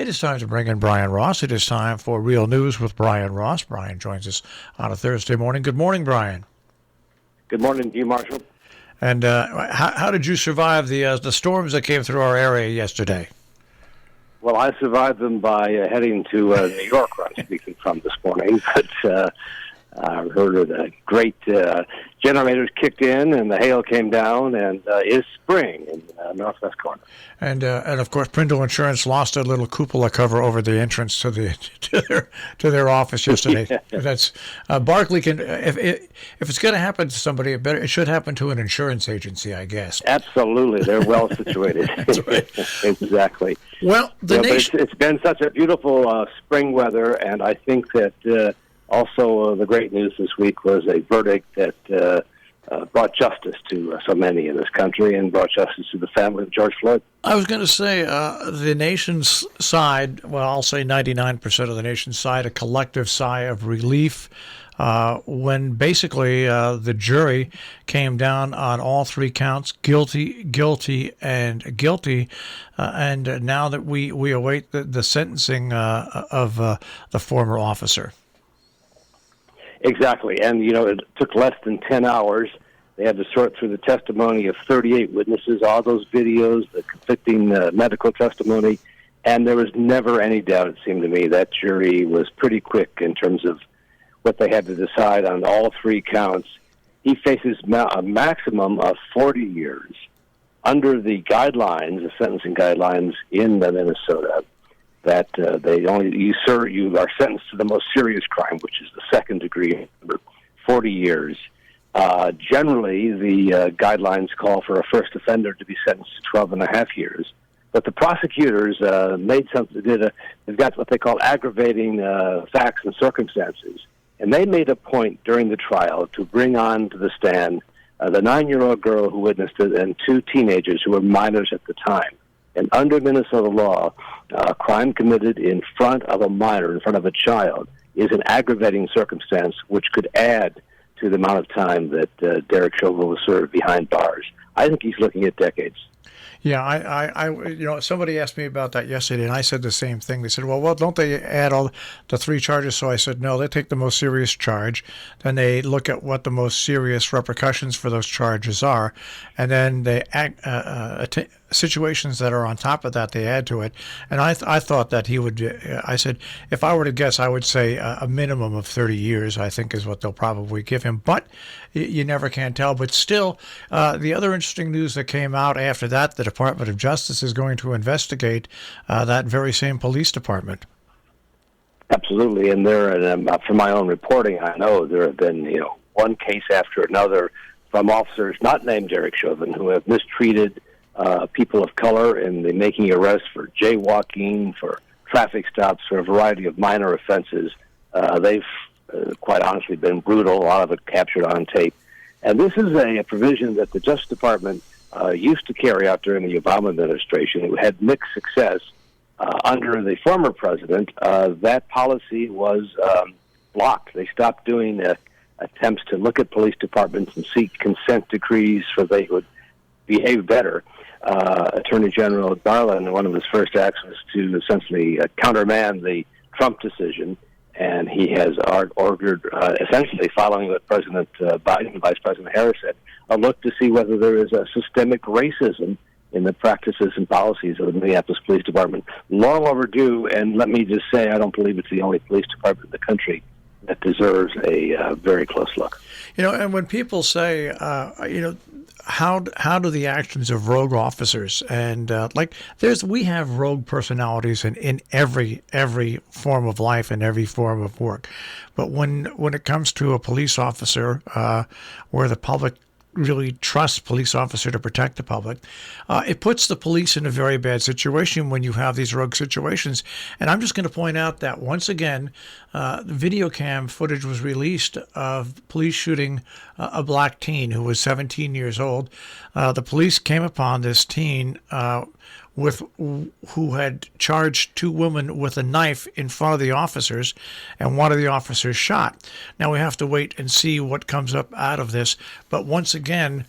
It is time to bring in Brian Ross. It is time for Real News with Brian Ross. Brian joins us on a Thursday morning. Good morning, Brian. Good morning to you, Marshall. And how did you survive the storms that came through our area yesterday? Well, I survived them by heading to New York, where I'm speaking from this morning. But I heard of the great generators kicked in, and the hail came down, and it's spring in northwest corner. And of course, Prindle Insurance lost a little cupola cover over the entrance to their office yesterday. Yeah. That's Barclay can if it's going to happen to somebody, it should happen to an insurance agency, I guess. Absolutely, they're well situated. That's right. Exactly. Well, but it's been such a beautiful spring weather, and I think that also the great news this week was a verdict that brought justice to so many in this country and brought justice to the family of George Floyd. I was going to say the nation's side, well, I'll say 99% of the nation's side, a collective sigh of relief when basically the jury came down on all three counts, guilty, guilty, and guilty. And now that we await the sentencing of the former officer. Exactly. And, it took less than 10 hours. They had to sort through the testimony of 38 witnesses, all those videos, the conflicting medical testimony, and there was never any doubt, it seemed to me. That jury was pretty quick in terms of what they had to decide on all three counts. He faces a maximum of 40 years under the guidelines, the sentencing guidelines in Minnesota, that you are sentenced to the most serious crime, which is the second degree, 40 years. Generally, the guidelines call for a first offender to be sentenced to 12 and a half years. But the prosecutors they've got what they call aggravating facts and circumstances. And they made a point during the trial to bring on to the stand the 9-year-old girl who witnessed it and two teenagers who were minors at the time. And under Minnesota law, a crime committed in front of a minor, in front of a child, is an aggravating circumstance which could add to the amount of time that Derek Chauvin was served behind bars. I think he's looking at decades. Yeah, I somebody asked me about that yesterday, and I said the same thing. They said, well, don't they add all the three charges? So I said, no, they take the most serious charge. Then they look at what the most serious repercussions for those charges are, and then they situations that are on top of that, they add to it. And I thought that he would, I said, if I were to guess, I would say a minimum of 30 years, I think is what they'll probably give him. But you never can tell. But still, the other interesting news that came out after that, the Department of Justice is going to investigate that very same police department. Absolutely. And from my own reporting, I know there have been, one case after another from officers not named Derek Chauvin who have mistreated people of color in the making arrests for jaywalking, for traffic stops, for a variety of minor offenses. They've quite honestly been brutal, a lot of it captured on tape. And this is a provision that the Justice Department used to carry out during the Obama administration. It had mixed success. Under the former president, that policy was blocked. They stopped doing attempts to look at police departments and seek consent decrees so they would behave better. Attorney General Garland, one of his first acts was to essentially countermand the Trump decision, and he has ordered, essentially following what President Biden and Vice President Harris said, a look to see whether there is a systemic racism in the practices and policies of the Minneapolis Police Department. Long overdue, and let me just say, I don't believe it's the only police department in the country that deserves a very close look. And when people say, how do the actions of rogue officers and we have rogue personalities in every form of life and every form of work, but when it comes to a police officer where the public really trusts police officer to protect the public, it puts the police in a very bad situation when you have these rogue situations. And I'm just going to point out that once again, video cam footage was released of police shooting a black teen who was 17 years old. The police came upon this teen who had charged two women with a knife in front of the officers, and one of the officers shot. Now we have to wait and see what comes up out of this. But once again,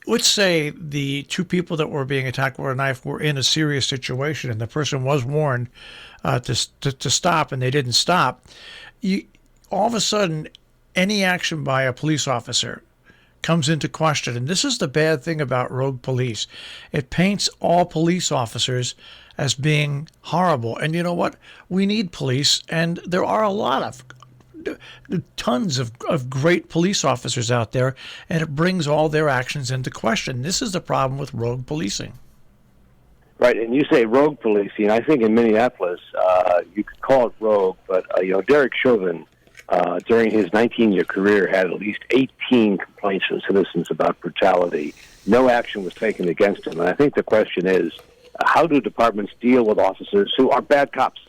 let's say the two people that were being attacked with a knife were in a serious situation, and the person was warned to stop, and they didn't stop. All of a sudden, any action by a police officer comes into question. And this is the bad thing about rogue police. It paints all police officers as being horrible. And you know what? We need police, and there are a lot of tons of great police officers out there, and it brings all their actions into question. This is the problem with rogue policing. Right, and you say rogue policing. I think in Minneapolis, you could call it rogue, but Derek Chauvin, during his 19-year career, had at least 18 complaints from citizens about brutality. No action was taken against him. And I think the question is, how do departments deal with officers who are bad cops?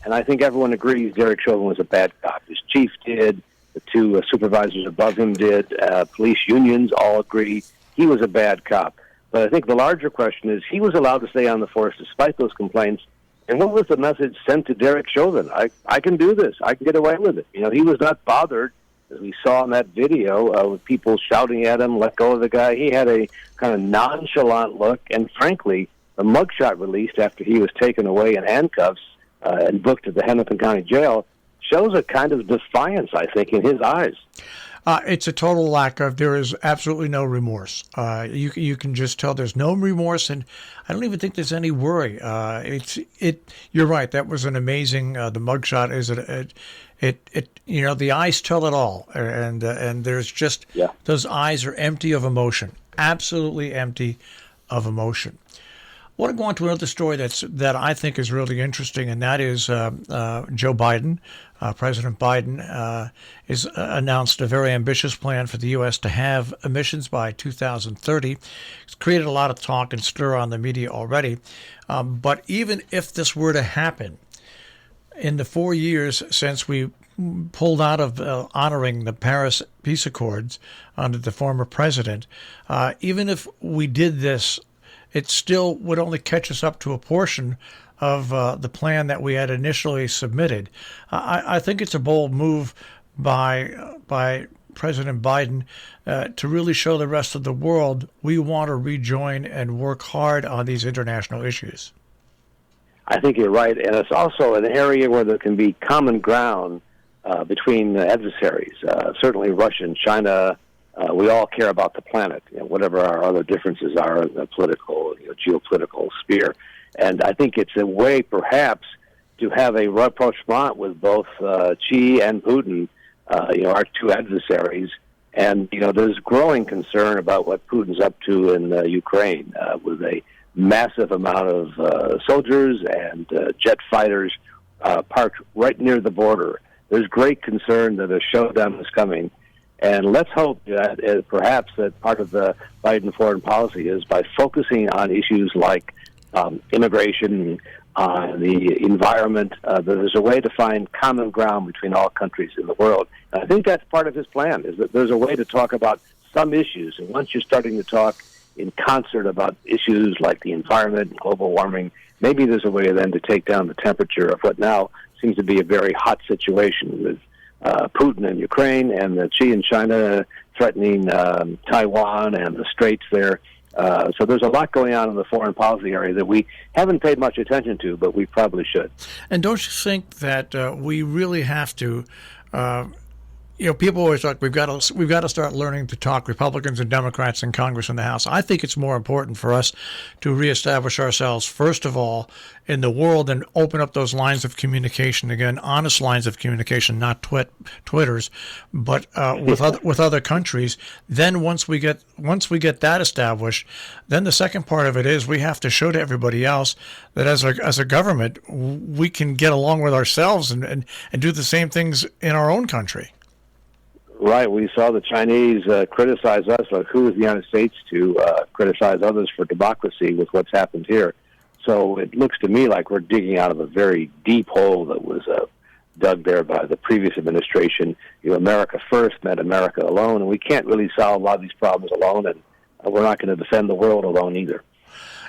And I think everyone agrees Derek Chauvin was a bad cop. His chief did. The two supervisors above him did. Police unions all agree he was a bad cop. But I think the larger question is, he was allowed to stay on the force despite those complaints. And what was the message sent to Derek Chauvin? I can do this. I can get away with it. He was not bothered, as we saw in that video, with people shouting at him, let go of the guy. He had a kind of nonchalant look. And frankly, the mugshot released after he was taken away in handcuffs and booked at the Hennepin County Jail shows a kind of defiance, I think, in his eyes. It's a total lack of. There is absolutely no remorse. You can just tell there's no remorse, and I don't even think there's any worry. You're right. That was an amazing. The mugshot is the eyes tell it all, and there's just those eyes are empty of emotion, absolutely empty of emotion. I want to go on to another story that I think is really interesting, and that is Joe Biden. President Biden has announced a very ambitious plan for the U.S. to have emissions by 2030. It's created a lot of talk and stir on the media already. But even if this were to happen, in the 4 years since we pulled out of honoring the Paris Peace Accords under the former president, even if we did this, it still would only catch us up to a portion of the plan that we had initially submitted. I think it's a bold move by President Biden to really show the rest of the world we want to rejoin and work hard on these international issues. I think you're right, and it's also an area where there can be common ground between adversaries. Certainly Russia and China. We all care about the planet, whatever our other differences are in the political, geopolitical sphere. And I think it's a way, perhaps, to have a rapprochement with both Xi and Putin, our two adversaries. And, there's growing concern about what Putin's up to in Ukraine with a massive amount of soldiers and jet fighters parked right near the border. There's great concern that a showdown is coming. And let's hope that perhaps that part of the Biden foreign policy is by focusing on issues like immigration, the environment, that there's a way to find common ground between all countries in the world. And I think that's part of his plan, is that there's a way to talk about some issues. And once you're starting to talk in concert about issues like the environment and global warming, maybe there's a way then to take down the temperature of what now seems to be a very hot situation with Putin and Ukraine, and Xi and China threatening Taiwan and the straits there. So there's a lot going on in the foreign policy area that we haven't paid much attention to, but we probably should. And don't you think that we really have to? People always talk. We've got to start learning to talk. Republicans and Democrats in Congress and the House. I think it's more important for us to reestablish ourselves first of all in the world and open up those lines of communication again, honest lines of communication, not Twitters, but with other countries. Then once we get that established, then the second part of it is we have to show to everybody else that as a government we can get along with ourselves and do the same things in our own country. Right. We saw the Chinese criticize us. Like, who is the United States to criticize others for democracy with what's happened here? So it looks to me like we're digging out of a very deep hole that was dug there by the previous administration. America first meant America alone, and we can't really solve a lot of these problems alone, and we're not going to defend the world alone either.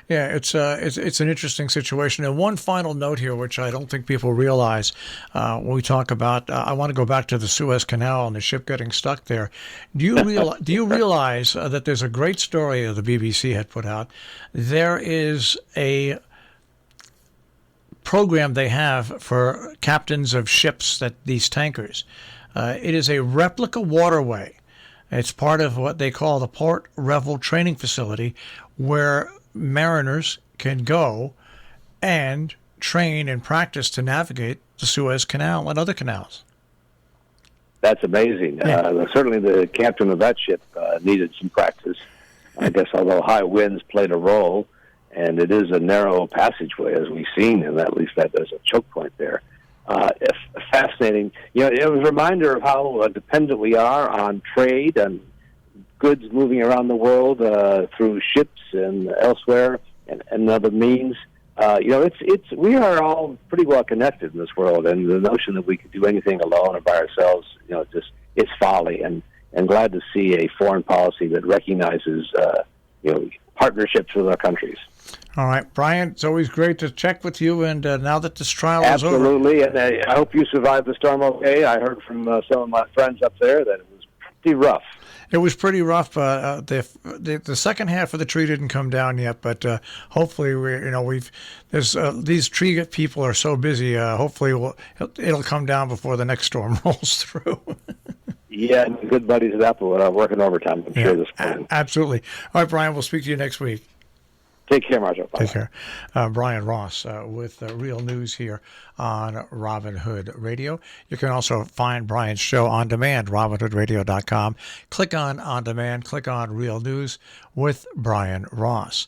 Yeah, it's an interesting situation. And one final note here, which I don't think people realize when we talk about. I want to go back to the Suez Canal and the ship getting stuck there. Do you realize that there's a great story that the BBC had put out? There is a program they have for captains of ships, that these tankers. It is a replica waterway. It's part of what they call the Port Revel Training Facility, where mariners can go and train and practice to navigate the Suez Canal and other canals. That's amazing. Yeah. Certainly the captain of that ship needed some practice. I guess although high winds played a role, and it is a narrow passageway, as we've seen, and at least that there's a choke point there. It's fascinating. It was a reminder of how dependent we are on trade and goods moving around the world through ships and elsewhere and other means. We are all pretty well connected in this world, and the notion that we could do anything alone or by ourselves, it's folly. And glad to see a foreign policy that recognizes, partnerships with our countries. All right, Brian, it's always great to check with you, and now that this trial is over. Absolutely, and I hope you survived the storm okay. I heard from some of my friends up there that it was pretty rough. It was pretty rough. The second half of the tree didn't come down yet, but hopefully these tree people are so busy. Hopefully it'll come down before the next storm rolls through. Yeah, and good buddies at Apple are working overtime, I'm sure, this morning. Absolutely. All right, Brian, we'll speak to you next week. Take care, Marshall. Bye. Take care. Brian Ross with Real News here on Robin Hood Radio. You can also find Brian's show on demand, robinhoodradio.com. Click on demand, click on Real News with Brian Ross.